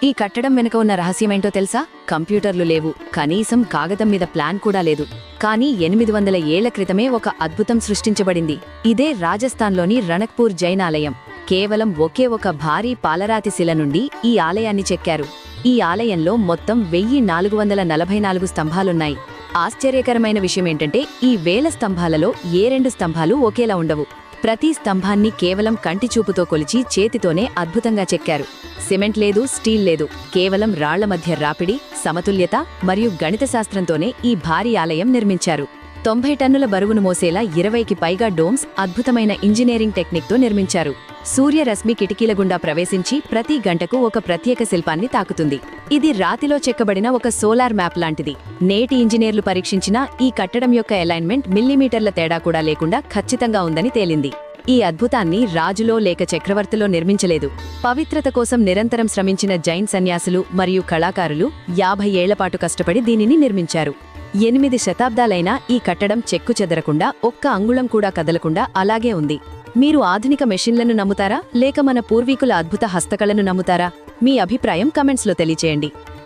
ఈ కట్టడం వెనుక ఉన్న రహస్యమేంటో తెలుసా? కంప్యూటర్లు లేవు, కనీసం కాగతం మీద ప్లాన్ కూడా లేదు. కానీ 800 ఏళ్ల క్రితమే ఒక అద్భుతం సృష్టించబడింది. ఇదే రాజస్థాన్లోని రణక్పూర్ జైన్ ఆలయం. కేవలం ఒకే ఒక భారీ పాలరాతి శిల నుండి ఈ ఆలయాన్ని చెక్కారు. ఈ ఆలయంలో మొత్తం 1444 స్తంభాలున్నాయి. ఆశ్చర్యకరమైన విషయమేంటంటే ఈ 1000 స్తంభాలలో ఏ 2 స్తంభాలు ఒకేలా ఉండవు. ప్రతి స్తంభాన్ని కేవలం కంటిచూపుతో కొలిచి చేతితోనే అద్భుతంగా చెక్కారు. సిమెంట్ లేదు, స్టీల్ లేదు, కేవలం రాళ్ల మధ్య రాపిడి, సమతుల్యత మరియు గణిత శాస్త్రంతోనే ఈ భారీ ఆలయం నిర్మించారు. 90 టన్నుల బరువును మోసేలా 20కి పైగా డోమ్స్ అద్భుతమైన ఇంజనీరింగ్ టెక్నిక్తో నిర్మించారు. సూర్యరశ్మి కిటికీల గుండా ప్రవేశించి ప్రతి గంటకు ఒక ప్రత్యేక శిల్పాన్ని తాకుతుంది. ఇది రాతిలో చెక్కబడిన ఒక సోలార్ మ్యాప్ లాంటిది. నేటి ఇంజనీర్లు పరీక్షించిన ఈ కట్టడం యొక్క అలైన్మెంట్ మిల్లీమీటర్ల తేడా కూడా లేకుండా ఖచ్చితంగా ఉందని తేలింది. ఈ అద్భుతాన్ని రాజులో లేక చక్రవర్తిలో నిర్మించలేదు. పవిత్రత కోసం నిరంతరం శ్రమించిన జైన్ సన్యాసులు మరియు కళాకారులు 50 ఏళ్లపాటు కష్టపడి దీనిని నిర్మించారు. 8 శతాబ్దాలైనా ఈ కట్టడం చెక్కు చెదరకుండా, ఒక్క అంగుళం కూడా కదలకుండా అలాగే ఉంది. మీరు ఆధునిక మెషిన్లను నమ్ముతారా, లేక మన పూర్వీకుల అద్భుత హస్తకళను నమ్ముతారా? మీ అభిప్రాయం కమెంట్స్లో తెలియచేయండి.